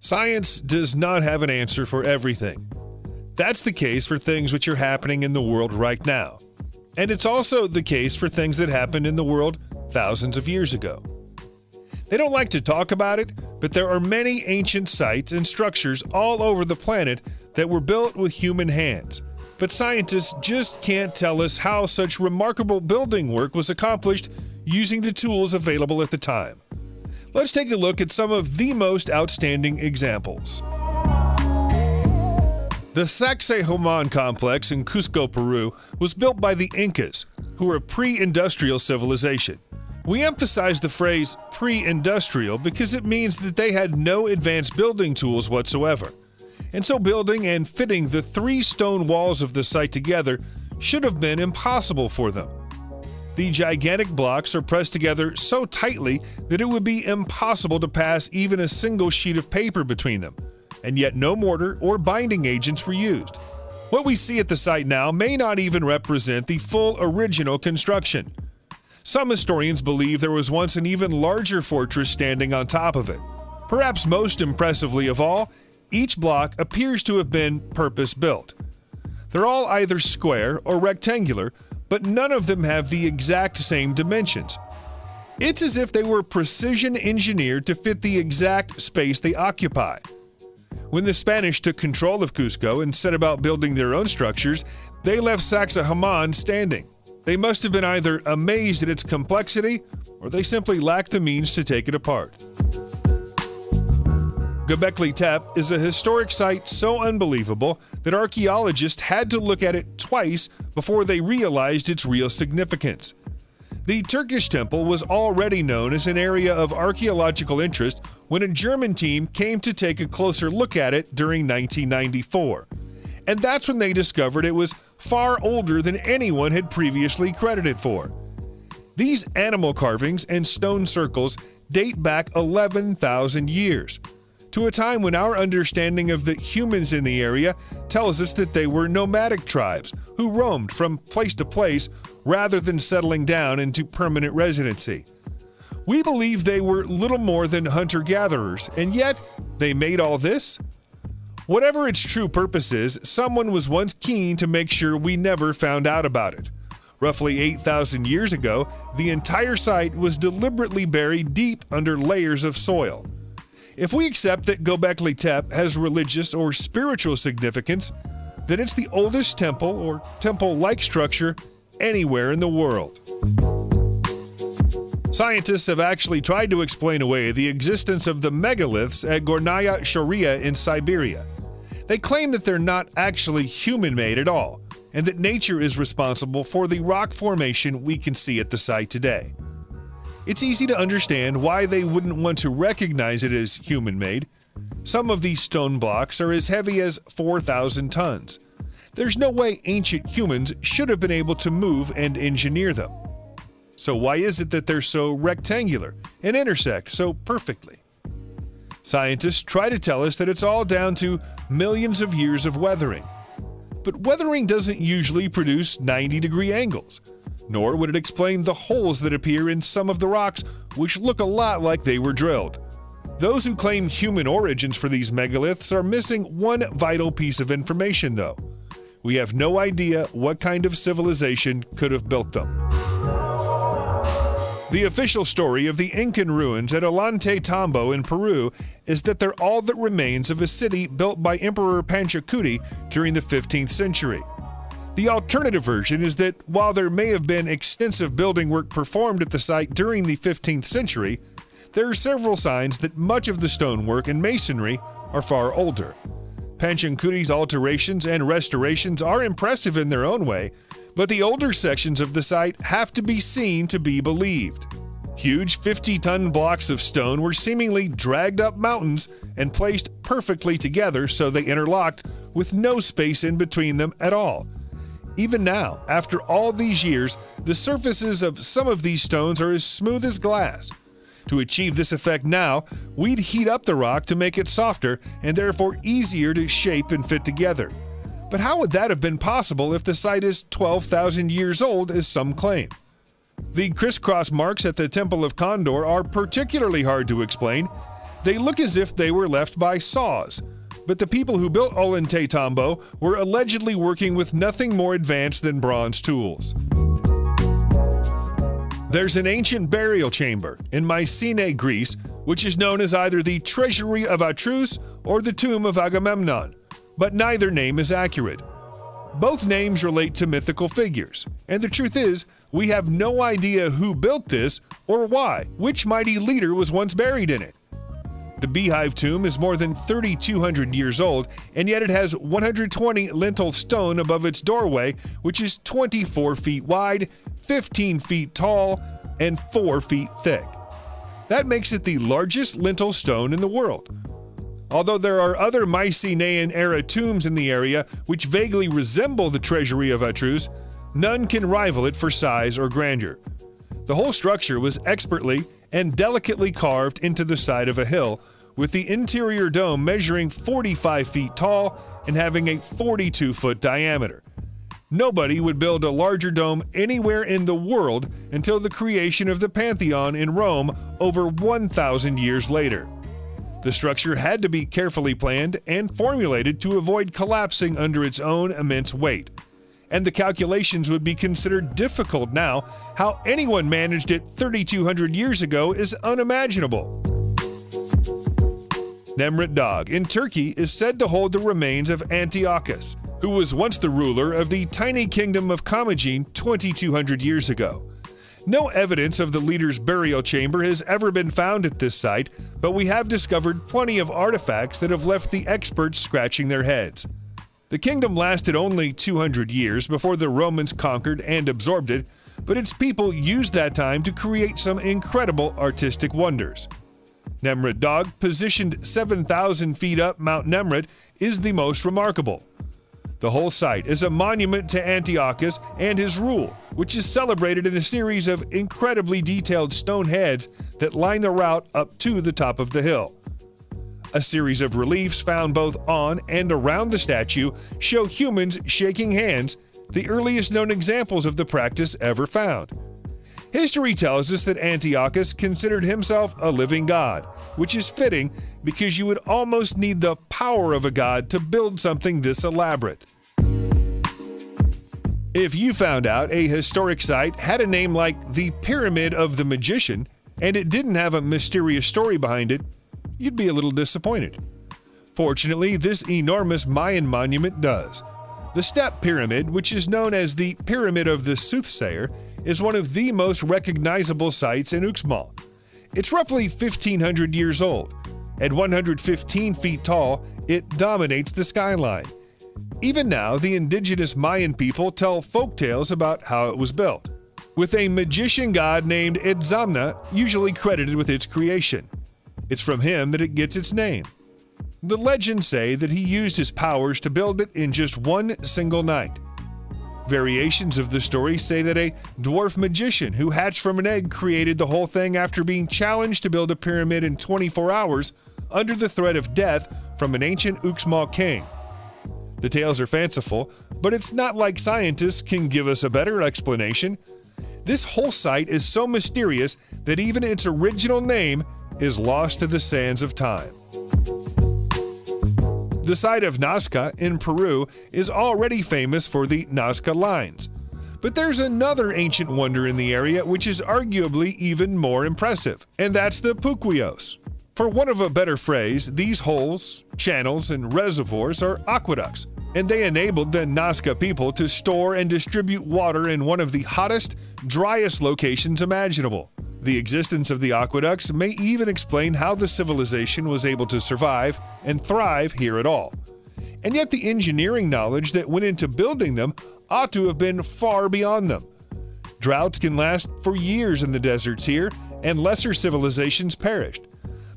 Science does not have an answer for everything. That's the case for things which are happening in the world right now. And it's also the case for things that happened in the world thousands of years ago. They don't like to talk about it, but there are many ancient sites and structures all over the planet that were built with human hands. But scientists just can't tell us how such remarkable building work was accomplished using the tools available at the time. Let's take a look at some of the most outstanding examples. The Sacsayhuaman complex in Cusco, Peru, was built by the Incas, who were a pre-industrial civilization. We emphasize the phrase pre-industrial because it means that they had no advanced building tools whatsoever. And so building and fitting the 3 stone walls of the site together should have been impossible for them. The gigantic blocks are pressed together so tightly that it would be impossible to pass even a single sheet of paper between them, and yet no mortar or binding agents were used. What we see at the site now may not even represent the full original construction. Some historians believe there was once an even larger fortress standing on top of it. Perhaps most impressively of all, each block appears to have been purpose-built. They're all either square or rectangular, but none of them have the exact same dimensions. It's as if they were precision engineered to fit the exact space they occupy. When the Spanish took control of Cusco and set about building their own structures, they left Sacsayhuaman standing. They must have been either amazed at its complexity, or they simply lacked the means to take it apart. Göbekli Tepe is a historic site so unbelievable that archaeologists had to look at it twice before they realized its real significance. The Turkish temple was already known as an area of archaeological interest when a German team came to take a closer look at it during 1994. And that's when they discovered it was far older than anyone had previously credited for. These animal carvings and stone circles date back 11,000 years, to a time when our understanding of the humans in the area tells us that they were nomadic tribes who roamed from place to place rather than settling down into permanent residency. We believe they were little more than hunter-gatherers, and yet they made all this? Whatever its true purpose is, someone was once keen to make sure we never found out about it. Roughly 8,000 years ago, the entire site was deliberately buried deep under layers of soil. If we accept that Göbekli Tepe has religious or spiritual significance, then it's the oldest temple or temple-like structure anywhere in the world. Scientists have actually tried to explain away the existence of the megaliths at Gornaya Shoria in Siberia. They claim that they're not actually human-made at all, and that nature is responsible for the rock formation we can see at the site today. It's easy to understand why they wouldn't want to recognize it as human-made. Some of these stone blocks are as heavy as 4,000 tons. There's no way ancient humans should have been able to move and engineer them. So why is it that they're so rectangular and intersect so perfectly? Scientists try to tell us that it's all down to millions of years of weathering. But weathering doesn't usually produce 90-degree angles. Nor would it explain the holes that appear in some of the rocks, which look a lot like they were drilled. Those who claim human origins for these megaliths are missing one vital piece of information, though. We have no idea what kind of civilization could have built them. The official story of the Incan ruins at Ollantaytambo in Peru is that they're all that remains of a city built by Emperor Panchakuti during the 15th century. The alternative version is that while there may have been extensive building work performed at the site during the 15th century, there are several signs that much of the stonework and masonry are far older. Panchakuti's alterations and restorations are impressive in their own way, but the older sections of the site have to be seen to be believed. Huge 50-ton blocks of stone were seemingly dragged up mountains and placed perfectly together so they interlocked with no space in between them at all. Even now, after all these years, the surfaces of some of these stones are as smooth as glass. To achieve this effect now, we'd heat up the rock to make it softer and therefore easier to shape and fit together. But how would that have been possible if the site is 12,000 years old, as some claim? The crisscross marks at the Temple of Condor are particularly hard to explain. They look as if they were left by saws, but the people who built Ollantaytambo were allegedly working with nothing more advanced than bronze tools. There's an ancient burial chamber in Mycenae, Greece, which is known as either the Treasury of Atreus or the Tomb of Agamemnon, but neither name is accurate. Both names relate to mythical figures, and the truth is, we have no idea who built this or why, which mighty leader was once buried in it. The Beehive tomb is more than 3,200 years old, and yet it has 120 lintel stone above its doorway, which is 24 feet wide, 15 feet tall, and 4 feet thick. That makes it the largest lintel stone in the world. Although there are other Mycenaean-era tombs in the area which vaguely resemble the Treasury of Atreus, none can rival it for size or grandeur. The whole structure was expertly and delicately carved into the side of a hill, with the interior dome measuring 45 feet tall and having a 42-foot diameter. Nobody would build a larger dome anywhere in the world until the creation of the Pantheon in Rome over 1,000 years later. The structure had to be carefully planned and formulated to avoid collapsing under its own immense weight. And the calculations would be considered difficult now. How anyone managed it 3,200 years ago is unimaginable. Nemrut Dağ in Turkey is said to hold the remains of Antiochus, who was once the ruler of the tiny kingdom of Commagene 2,200 years ago. No evidence of the leader's burial chamber has ever been found at this site, but we have discovered plenty of artifacts that have left the experts scratching their heads. The kingdom lasted only 200 years before the Romans conquered and absorbed it, but its people used that time to create some incredible artistic wonders. Nemrut Dağ, positioned 7,000 feet up Mount Nemrut, is the most remarkable. The whole site is a monument to Antiochus and his rule, which is celebrated in a series of incredibly detailed stone heads that line the route up to the top of the hill. A series of reliefs found both on and around the statue show humans shaking hands, the earliest known examples of the practice ever found. History tells us that Antiochus considered himself a living god, which is fitting because you would almost need the power of a god to build something this elaborate. If you found out a historic site had a name like the Pyramid of the Magician and it didn't have a mysterious story behind it, you'd be a little disappointed. Fortunately, this enormous Mayan monument does. The Step Pyramid, which is known as the Pyramid of the Soothsayer, is one of the most recognizable sites in Uxmal. It's roughly 1,500 years old. At 115 feet tall, it dominates the skyline. Even now, the indigenous Mayan people tell folk tales about how it was built, with a magician god named Itzamna usually credited with its creation. It's from him that it gets its name. The legends say that he used his powers to build it in just one single night. Variations of the story say that a dwarf magician who hatched from an egg created the whole thing after being challenged to build a pyramid in 24 hours under the threat of death from an ancient Uxmal king. The tales are fanciful, but it's not like scientists can give us a better explanation. This whole site is so mysterious that even its original name is lost to the sands of time. The site of Nazca in Peru is already famous for the Nazca Lines. But there's another ancient wonder in the area which is arguably even more impressive, and that's the Puquios. For want of a better phrase, these holes, channels, and reservoirs are aqueducts, and they enabled the Nazca people to store and distribute water in one of the hottest, driest locations imaginable. The existence of the aqueducts may even explain how the civilization was able to survive and thrive here at all. And yet the engineering knowledge that went into building them ought to have been far beyond them. Droughts can last for years in the deserts here, and lesser civilizations perished.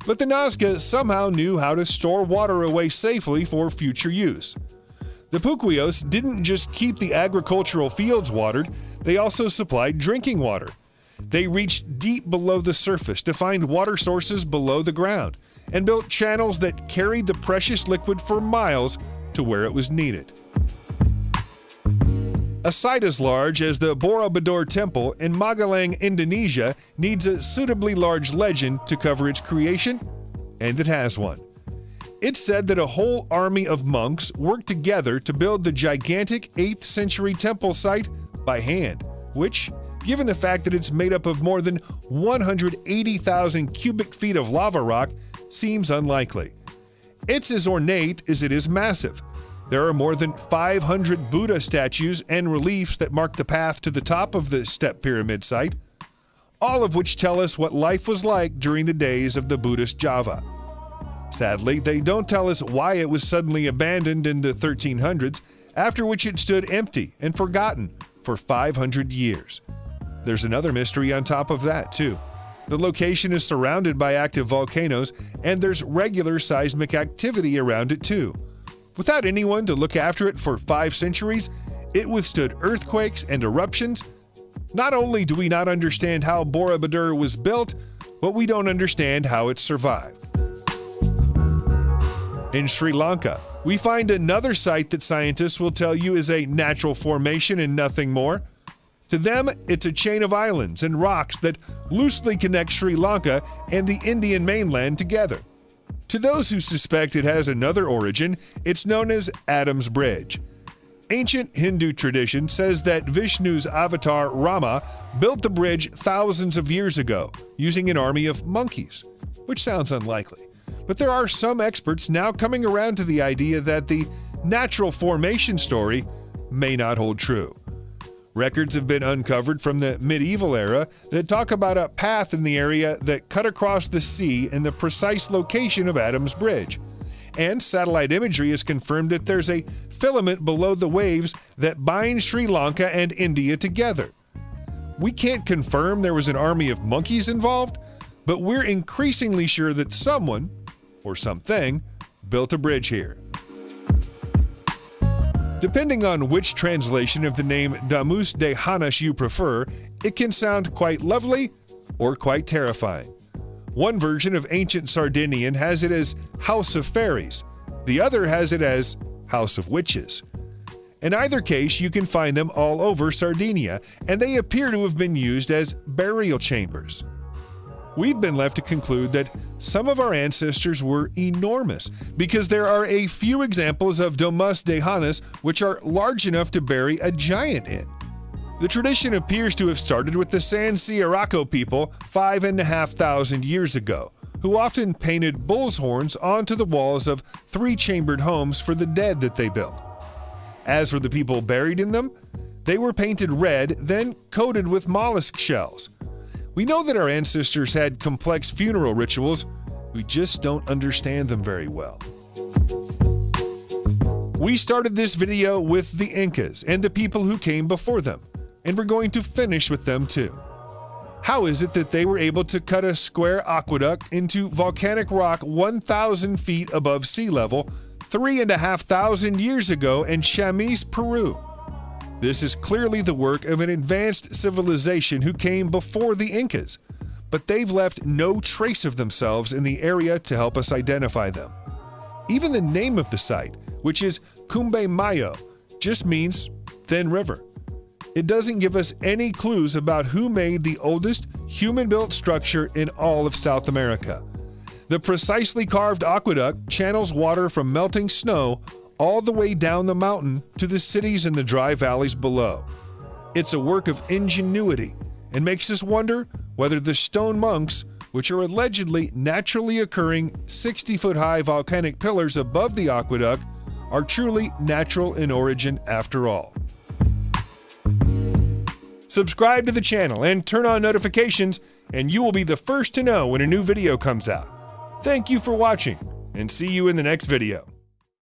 But the Nazca somehow knew how to store water away safely for future use. The Puquios didn't just keep the agricultural fields watered, they also supplied drinking water. They reached deep below the surface to find water sources below the ground and built channels that carried the precious liquid for miles to where it was needed. A site as large as the Borobudur Temple in Magelang, Indonesia needs a suitably large legend to cover its creation and it has one. It's said that a whole army of monks worked together to build the gigantic 8th century temple site by hand, which, given the fact that it's made up of more than 180,000 cubic feet of lava rock, seems unlikely. It's as ornate as it is massive. There are more than 500 Buddha statues and reliefs that mark the path to the top of the step pyramid site, all of which tell us what life was like during the days of the Buddhist Java. Sadly, they don't tell us why it was suddenly abandoned in the 1300s, after which it stood empty and forgotten for 500 years. There's another mystery on top of that, too. The location is surrounded by active volcanoes, and there's regular seismic activity around it, too. Without anyone to look after it for 5 centuries, it withstood earthquakes and eruptions. Not only do we not understand how Borobudur was built, but we don't understand how it survived. In Sri Lanka, we find another site that scientists will tell you is a natural formation and nothing more. To them, it's a chain of islands and rocks that loosely connect Sri Lanka and the Indian mainland together. To those who suspect it has another origin, it's known as Adam's Bridge. Ancient Hindu tradition says that Vishnu's avatar Rama built the bridge thousands of years ago using an army of monkeys, which sounds unlikely. But there are some experts now coming around to the idea that the natural formation story may not hold true. Records have been uncovered from the medieval era that talk about a path in the area that cut across the sea in the precise location of Adam's Bridge. And satellite imagery has confirmed that there's a filament below the waves that binds Sri Lanka and India together. We can't confirm there was an army of monkeys involved, but we're increasingly sure that someone, or something, built a bridge here. Depending on which translation of the name Damus de Hanash you prefer, it can sound quite lovely or quite terrifying. One version of ancient Sardinian has it as House of Fairies. The other has it as House of Witches. In either case, you can find them all over Sardinia, and they appear to have been used as burial chambers. We've been left to conclude that some of our ancestors were enormous, because there are a few examples of Domus de Hanas which are large enough to bury a giant in. The tradition appears to have started with the San Ciaraco people 5,500 years ago, who often painted bull's horns onto the walls of 3-chambered homes for the dead that they built. As for the people buried in them, they were painted red, then coated with mollusk shells. We know that our ancestors had complex funeral rituals, we just don't understand them very well. We started this video with the Incas and the people who came before them, and we're going to finish with them too. How is it that they were able to cut a square aqueduct into volcanic rock 1,000 feet above sea level 3,500 years ago in Chamiz, Peru? This is clearly the work of an advanced civilization who came before the Incas, but they've left no trace of themselves in the area to help us identify them. Even the name of the site, which is Cumbe Mayo, just means thin river. It doesn't give us any clues about who made the oldest human-built structure in all of South America. The precisely carved aqueduct channels water from melting snow all the way down the mountain to the cities in the dry valleys below. It's a work of ingenuity and makes us wonder whether the stone monks, which are allegedly naturally occurring 60-foot-high volcanic pillars above the aqueduct, are truly natural in origin after all. Subscribe to the channel and turn on notifications, and you will be the first to know when a new video comes out. Thank you for watching, and see you in the next video.